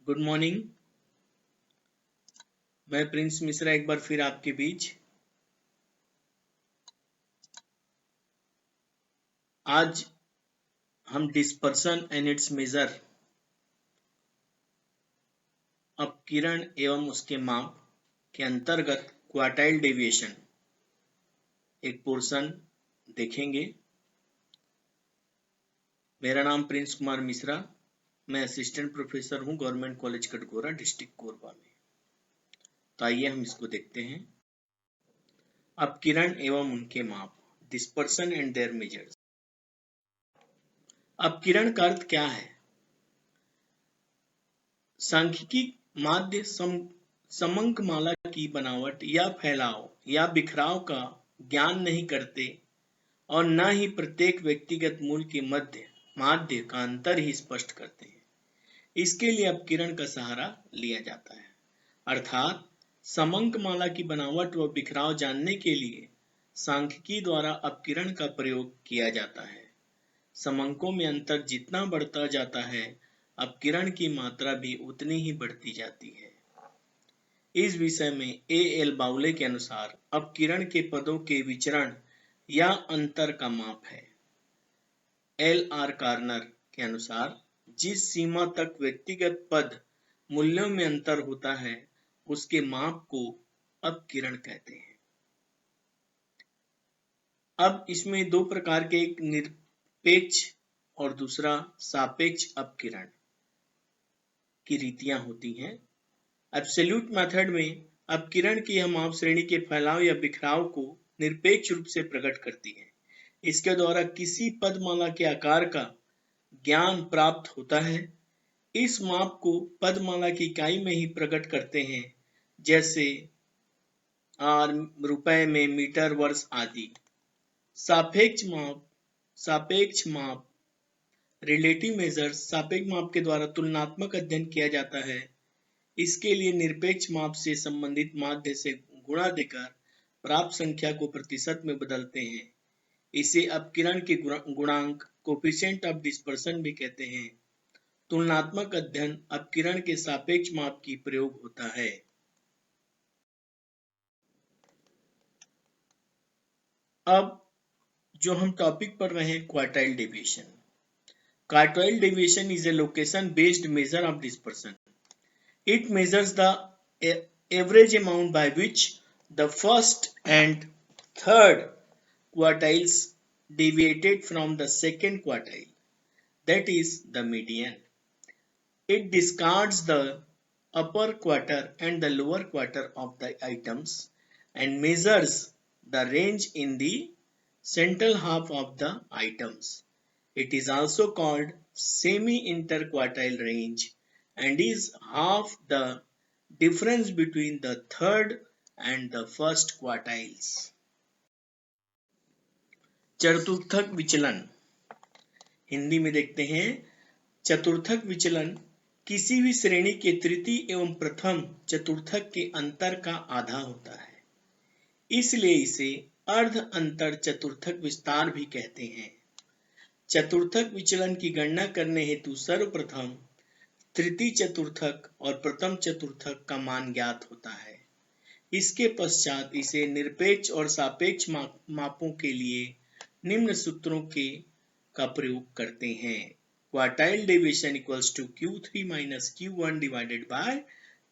Good morning. मैं Prince Mishra एक बार फिर आपके बीच। आज हम डिस्पर्सन एंड इट्स मेजर, अपकिरण एवं उसके माप के अंतर्गत क्वार्टाइल डेविएशन एक पोर्शन देखेंगे। मेरा नाम प्रिंस कुमार मिश्रा, मैं असिस्टेंट प्रोफेसर हूं government college Katghora, district Korba में। तो आइए हम इसको देखते हैं। अपकिरण एवं उनके माप, डिस्पर्सन एंड देयर मेजर्स। अपकिरण का अर्थ क्या है? सांख्यिकी माध्य समंकमाला की बनावट या फैलाव या बिखराव का ज्ञान नहीं करते और न ही प्रत्येक व्यक्तिगत मूल के माध्य का अंतर ही स्पष्ट करते हैं। इसके लिए अपकिरण का सहारा लिया जाता है, अर्थात समंकमाला की बनावट व बिखराव जानने के लिए सांख्यिकी द्वारा अपकिरण का प्रयोग किया जाता है। समंकों में अंतर जितना बढ़ता जाता है, अपकिरण की मात्रा भी उतनी ही बढ़ती जाती है। इस विषय में एल बाउले के अनुसार अपकिरण के पदों के विचरण या अंतर का माप है। आर कार्नर के अनुसार जिस सीमा तक व्यक्तिगत पद मूल्यों में अंतर होता है, उसके माप को अपकिरण कहते हैं। अब इसमें दो प्रकार के, एक निरपेक्ष और दूसरा सापेक्ष अपकिरण की रीतियां होती हैं। एब्सोल्यूट मेथड में अपकिरण की यह माप श्रेणी के फैलाव या बिखराव को निरपेक्ष रूप से प्रकट करती है। इसके द्वारा किसी पदमाला के आकार का ज्ञान प्राप्त होता है। इस माप को पदमाला की इकाई में ही प्रकट करते हैं, जैसे रुपए में, मीटर, वर्ष आदि। सापेक्ष माप रिलेटिव मेजर्स सापेक्ष माप के द्वारा तुलनात्मक अध्ययन किया जाता है। इसके लिए निरपेक्ष माप से संबंधित माध्य से गुणा देकर प्राप्त संख्या को प्रतिशत में बदलते हैं। इसे अपकिरण के गुणांक कोफिशिएंट ऑफ डिस्पर्सन भी कहते हैं। तुलनात्मक अध्ययन अपकिरण के सापेक्ष माप की प्रयोग होता है। अब जो हम टॉपिक पढ़ रहे हैं, quartile deviation. Quartile deviation is a location-based measure of dispersion. It measures the average amount by which the first and third quartiles deviated from the second quartile, that is the median. It discards the upper quarter and the lower quarter of the items and measures the range in the central half of the items. It is also called semi-interquartile range and is half the difference between the third and the first quartiles. चतुर्थक विचलन हिंदी में देखते हैं। चतुर्थक विचलन किसी भी श्रेणी के तृतीय एवं प्रथम चतुर्थक के अंतर का आधा होता है, इसलिए इसे अर्ध अंतर चतुर्थक विस्तार भी कहते हैं। चतुर्थक विचलन की गणना करने हेतु सर्वप्रथम तृतीय चतुर्थक और प्रथम चतुर्थक का मान ज्ञात होता है। इसके पश्चात इसे निरपेक्ष और सापेक्ष मापों के लिए निम्न सूत्रों का प्रयोग करते हैं। Quartile deviation equals to Q3 minus Q1 divided by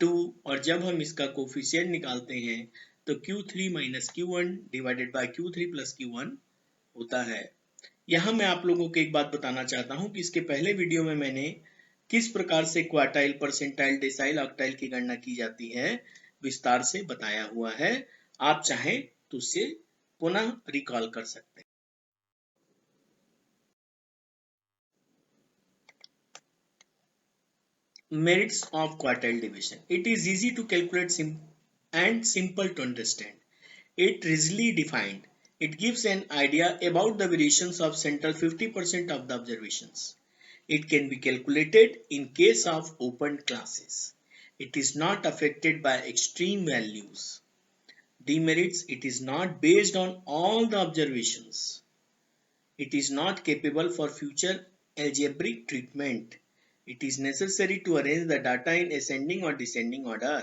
2, और जब हम इसका कोफिशिएंट निकालते हैं तो Q3 minus Q1 divided bye Q3 plus Q1 होता है। यहाँ मैं आप लोगों को एक बात बताना चाहता हूँ कि इसके पहले वीडियो में मैंने किस प्रकार से क्वार्टाइल, परसेंटाइल, डेसाइल, ऑक्टाइल की गणना की जाती है विस्तार से बताया हुआ है। आप चाहें तो उसे पुनः रिकॉल कर सकते हैं। Merits of quartile division. It is easy to calculate and simple to understand. It is easily defined. It gives an idea about the variations of central 50% of the observations. It can be calculated in case of open classes. It is not affected by extreme values. Demerits: it is not based on all the observations. It is not capable for future algebraic treatment. It is necessary to arrange the data in ascending or descending order.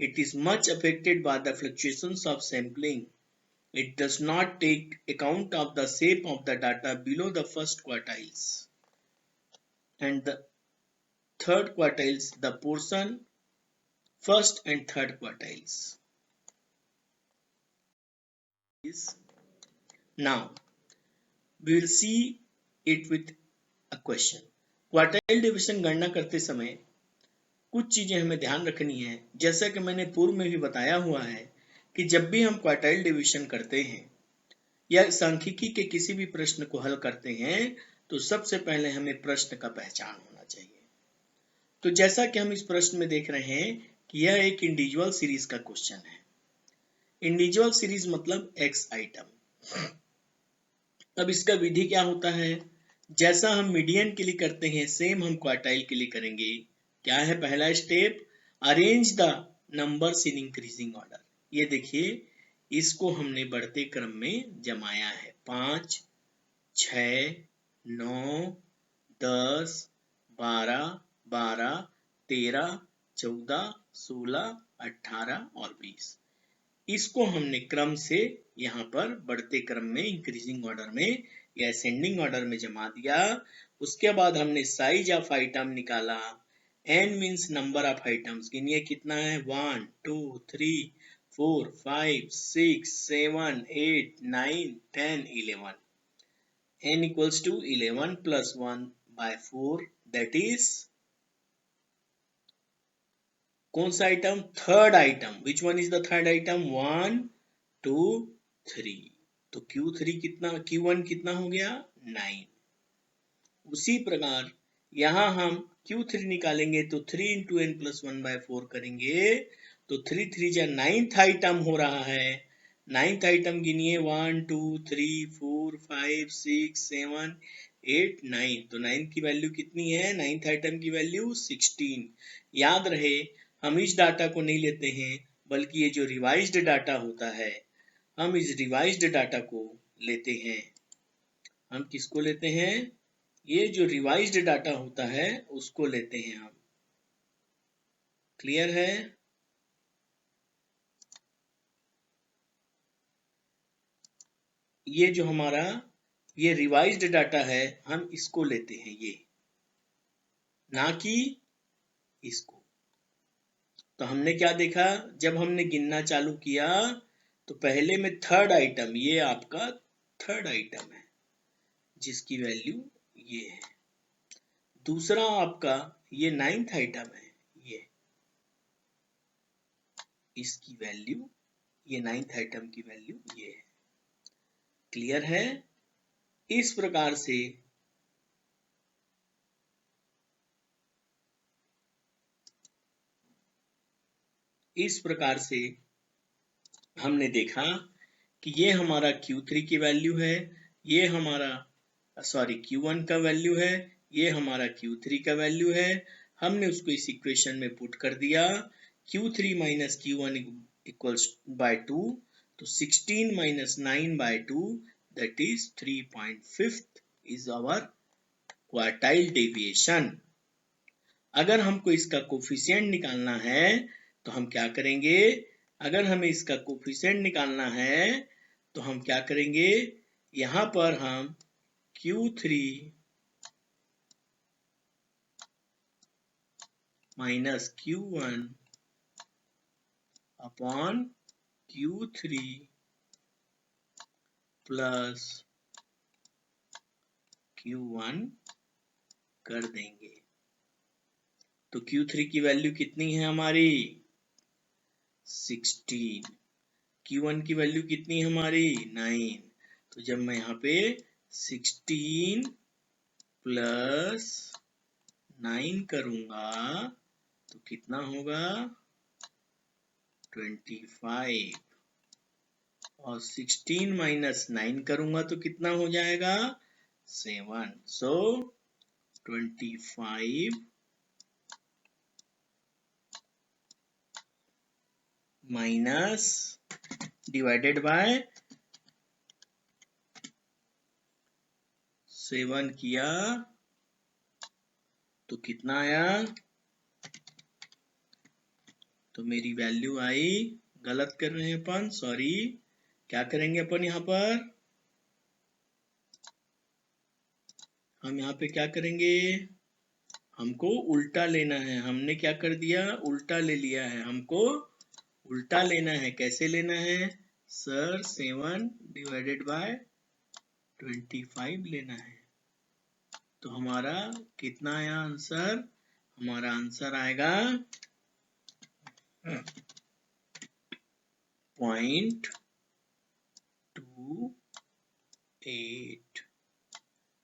It is much affected by the fluctuations of sampling. It does not take account of the shape of the data below the first quartiles and the third quartiles, the portion first and third quartiles. Now, we will see it with a question. Quartile division गणना करते समय कुछ चीजें हमें ध्यान रखनी है। जैसा कि मैंने पूर्व में भी बताया हुआ है कि जब भी हम क्वार्टाइल डिवीजन करते हैं या सांख्यिकी के किसी भी प्रश्न को हल करते हैं तो सबसे पहले हमें प्रश्न का पहचान होना चाहिए। तो जैसा कि हम इस प्रश्न में देख रहे हैं कि यह एक इंडिविजुअल सीरीज का क्वेश्चन है। इंडिविजुअल सीरीज मतलब एक्स आइटम। अब इसका विधि क्या होता है? जैसा हम मीडियन के लिए करते हैं सेम हम क्वार्टाइल के लिए करेंगे। क्या है पहला step? Arrange the numbers in increasing order. ये देखिए, इसको हमने बढ़ते क्रम में जमाया है। 5, 6, 9, 10, 12, 12, 13, 14, 16, 18 और 20। इसको हमने क्रम से यहाँ पर बढ़ते क्रम में इंक्रीजिंग ऑर्डर में या असेंडिंग ऑर्डर में जमा दिया। उसके बाद हमने साइज ऑफ आइटम निकाला। n means number of items. गिनिए कितना है? 1, 2, 3, 4, 5, 6, 7, 8, 9, 10, 11। n equals to 11 plus 1 by 4, that is कौन सा item? Third item. Which one is the third item? 1, 2, 3। तो Q3 कितना, Q1 कितना हो गया? 9। उसी प्रकार यहां हम Q3 निकालेंगे तो 3 into n plus 1 by 4 करेंगे तो 3 3 जा 9th आइटम हो रहा है। 9th item गिनिए 1, 2, 3, 4, 5, 6, 7, 8, 9। तो 9 की वैल्यू कितनी है? 9th आइटम की वैल्यू 16। याद रहे, हम इस डाटा को नहीं लेते हैं बल्कि ये जो रिवाइज्ड डाटा होता है, हम इस रिवाइज्ड डाटा को लेते हैं। हम किसको लेते हैं? ये जो रिवाइज्ड डाटा होता है उसको लेते हैं हम। क्लियर है? ये जो हमारा ये रिवाइज्ड डाटा है हम इसको लेते हैं, ये ना कि इसको। तो हमने क्या देखा? जब हमने गिनना चालू किया तो पहले में थर्ड आइटम, ये आपका थर्ड आइटम है जिसकी वैल्यू ये है। दूसरा आपका ये 9th आइटम है, ये इसकी वैल्यू, ये 9th आइटम की वैल्यू ये है। क्लियर है? इस प्रकार से हमने देखा कि ये हमारा Q3 की वैल्यू है, ये हमारा Q1 का वैल्यू है, ये हमारा Q3 का वैल्यू है। हमने उसको इस इक्वेशन में पुट कर दिया। Q3 minus Q1 equals by 2, तो 16 minus 9 by 2 that is 3.5 is our quartile deviation। अगर हमको इसका कोफिशिएंट निकालना है तो हम क्या करेंगे? अगर हमें इसका कोफिशिएंट निकालना है तो हम क्या करेंगे? यहां पर हम Q3 minus Q1 upon Q3 plus Q1 कर देंगे। तो Q3 की वैल्यू कितनी है हमारी? 16। Q1 की वैल्यू कितनी है हमारी? 9। तो जब मैं यहाँ पे 16 प्लस 9 करूंगा तो कितना होगा? 25। और 16 माइनस 9 करूंगा तो कितना हो जाएगा? 7। सो 25 माइनस डिवाइडेड बाय 7 किया तो कितना आया, तो मेरी वैल्यू आई, गलत कर रहे हैं अपन, सॉरी। क्या करेंगे अपन यहाँ पर, हम यहाँ पे क्या करेंगे, हमको उल्टा लेना है। हमने क्या कर दिया, उल्टा ले लिया है। हमको उल्टा लेना है। कैसे लेना है सर, 7 डिवाइडेड बाय 25 लेना है। तो हमारा कितना आया आंसर, हमारा आंसर आएगा 0.28।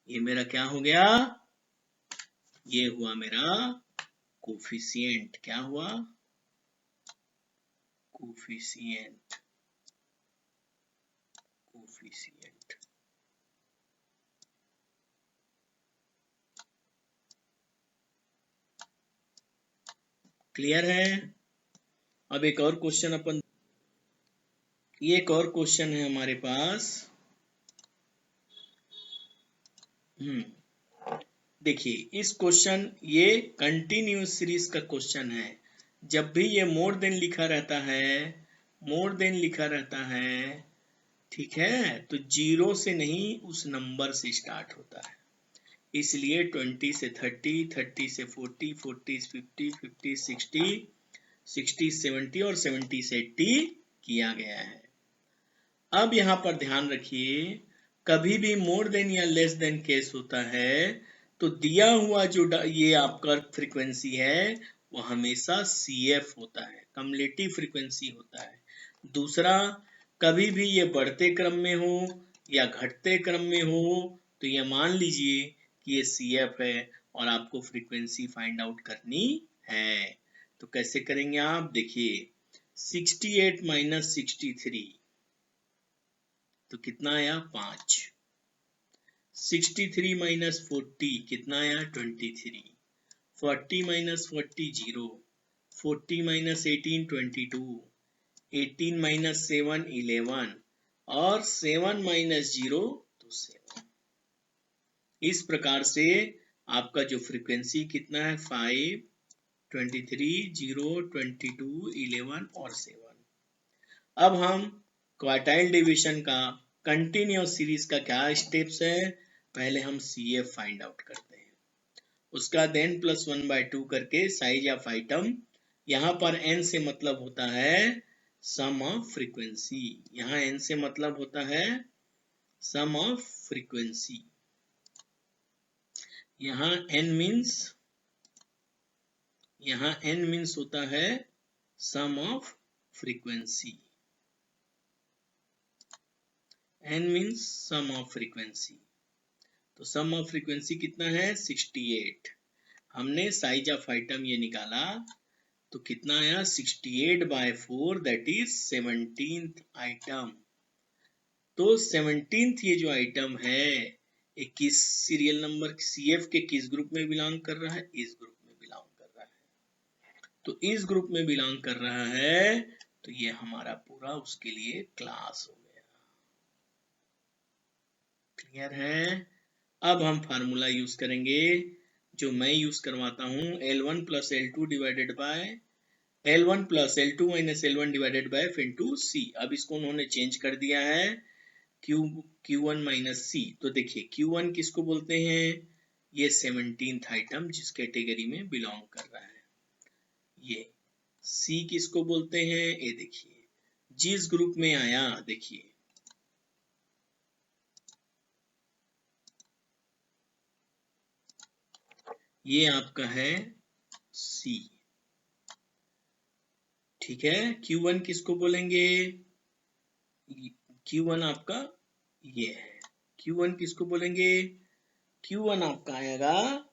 ये मेरा क्या हो गया, ये हुआ मेरा कोफिशिएंट। क्या हुआ, कोफिशिएंट, कोफिशिएंट। क्लियर है। अब एक और क्वेश्चन अपन, ये एक और क्वेश्चन है हमारे पास। देखिए इस क्वेश्चन, ये कंटिन्यूस सीरीज का क्वेश्चन है। जब भी ये मोर देन लिखा रहता है, मोर देन लिखा रहता है, ठीक है, तो 0 से नहीं उस नंबर से स्टार्ट होता है। इसलिए 20 से 30, 30 से 40, 40 से 50, 50 से 60, 60 से 70 और 70 से 80 किया गया है। अब यहाँ पर ध्यान रखिए, कभी भी मोर देन या लेस देन केस होता है तो दिया हुआ जो ये आपका फ्रीक्वेंसी है वो हमेशा CF होता है, कम्युलेटिव फ्रीक्वेंसी होता है। दूसरा, कभी भी ये बढ़ते क्रम में हो या घटते क्रम में हो तो ये मान लीजिए कि ये CF है और आपको फ्रीक्वेंसी फाइंड आउट करनी है। तो कैसे करेंगे आप, देखिए 68 माइनस 63 तो कितना आया 5, 63 माइनस 40 कितना आया 23, 40 माइनस 40 0, 40 माइनस 18 22, 18 माइनस 7 11 और 7 माइनस 0 तो 7। इस प्रकार से आपका जो फ्रीक्वेंसी कितना है 5, 23, 0, 22, 11 और 7। अब हम क्वार्टाइल डिवीजन का कंटिन्यूअस सीरीज का क्या स्टेप्स है, पहले हम CF फाइंड आउट करते हैं, उसका देन +1/2 करके साइज ऑफ आइटम। यहाँ पर n से मतलब होता है सम ऑफ फ्रीक्वेंसी, यहाँ n से मतलब होता है सम ऑफ फ्रीक्वेंसी। यहाँ n मीन्स होता है sum of frequency, n means sum of frequency. तो सम ऑफ फ्रीक्वेंसी कितना है 68। हमने साइज ऑफ आइटम ये निकाला तो कितना आया 68/4 दैट इज 17th आइटम। तो 17th ये जो आइटम है ये किस सीरियल नंबर CF के किस ग्रुप में बिलोंग कर रहा है, इस ग्रुप में बिलोंग कर रहा है। तो इस ग्रुप में बिलोंग कर रहा है तो ये हमारा पूरा उसके लिए क्लास हो गया। क्लियर है। अब हम फार्मूला यूज करेंगे जो मैं यूज करवाता हूं, L1 plus L2 divided by L1 plus L2 minus L1 divided by F into C। अब इसको उन्होंने चेंज कर दिया है Q1 माइनस C। तो देखिए Q1 किसको बोलते हैं, ये 17th आइटम जिस कैटेगरी में बिलोंग कर रहा है। ये C किसको बोलते हैं, ये देखिए जिस ग्रुप में आया, देखिए ये आपका है C, ठीक है। Q1 किसको बोलेंगे, Q1 आपका ये है। Q1 किसको बोलेंगे, Q1 आपका आएगा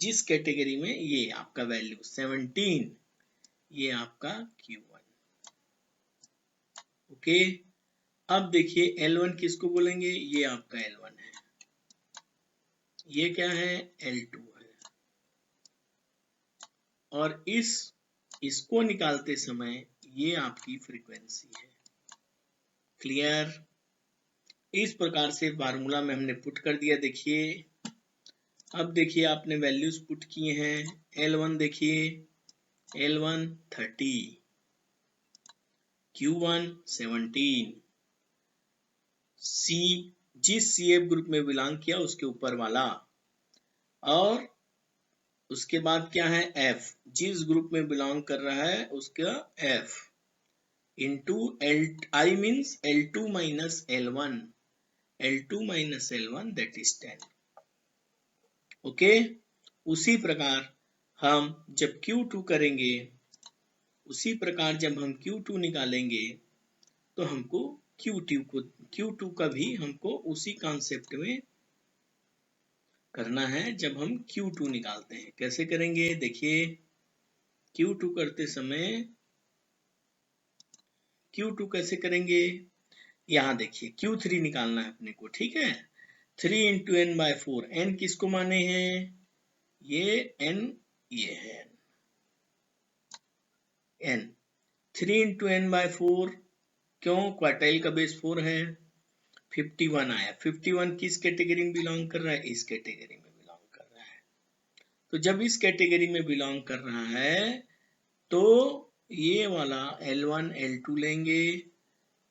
जिस कैटेगरी में ये आपका वैल्यू 17, ये आपका Q1। ओके। अब देखिए L1 किसको बोलेंगे, ये आपका L1 है, ये क्या है L2 है। और इसको निकालते समय ये आपकी फ्रीक्वेंसी है। क्लियर। इस प्रकार से फार्मूला में हमने पुट कर दिया। देखिए अब देखिए आपने वैल्यूज पुट किए हैं। L1 देखिए, L1 30, Q1 17, C जिस CF ग्रुप में बिलोंग किया उसके ऊपर वाला, और उसके बाद क्या है F जिस ग्रुप में बिलोंग कर रहा है उसका F into I means L2 minus L1, L2 minus L1 that is 10। Okay, उसी प्रकार हम जब Q2 करेंगे, उसी प्रकार जब हम Q2 निकालेंगे तो हमको Q2 का भी हमको उसी कॉन्सेप्ट में करना है। जब हम Q2 निकालते हैं कैसे करेंगे, देखिए Q2 करते समय Q2 कैसे करेंगे, यहाँ देखिए Q3 निकालना है अपने को, ठीक है। 3 इंटू एन बाय 4, एन किसको माने हैं, ये n, ये है n। 3 इंटू एन बाय 4, क्यों, क्वार्टाइल का बेस 4 है। 51 आया, 51 किस कैटेगरी में बिलोंग कर रहा है, इस कैटेगरी में बिलोंग कर रहा है। तो जब इस कैटेगरी में बिलोंग कर रहा है तो ये वाला L1 L2 लेंगे,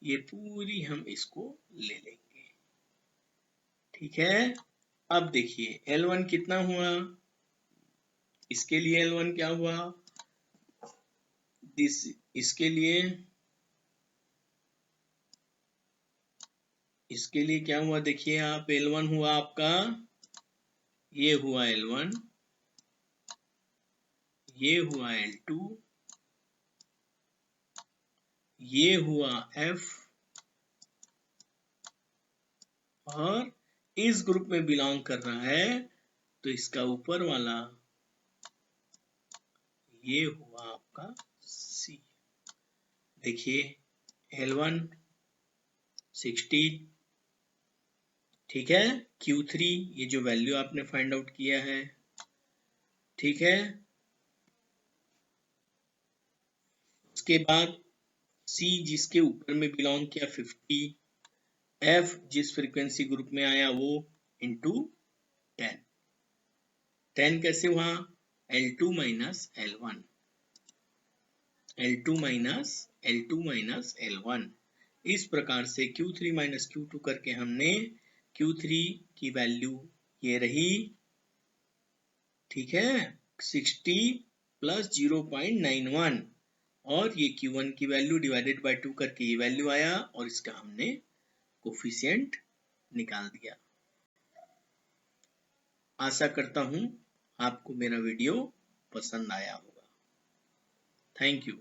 ये पूरी हम इसको ले लेंगे, ठीक है। अब देखिए L1 कितना हुआ, इसके लिए L1 क्या हुआ, इसके लिए क्या हुआ, देखिए आप L1 हुआ आपका, ये हुआ L1, ये हुआ L2, ये हुआ F, और इस ग्रुप में बिलोंग कर रहा है तो इसका ऊपर वाला ये हुआ आपका C। देखिए L1 60, ठीक है। Q3 ये जो वैल्यू आपने फाइंड आउट किया है, ठीक है। उसके बाद C जिसके ऊपर में बिलोंग किया 50, F जिस फ्रीक्वेंसी ग्रुप में आया वो इंटू 10। 10 कैसे हुआ, L2 minus L1, L2 minus L1। इस प्रकार से Q3 माइनस Q2 करके हमने Q3 की वैल्यू ये रही, ठीक है, 60 प्लस 0.91, और ये Q1 की वैल्यू डिवाइडेड बाय 2 करके ये वैल्यू आया, और इसका हमने कोफिशिएंट निकाल दिया। आशा करता हूं आपको मेरा वीडियो पसंद आया होगा। Thank you.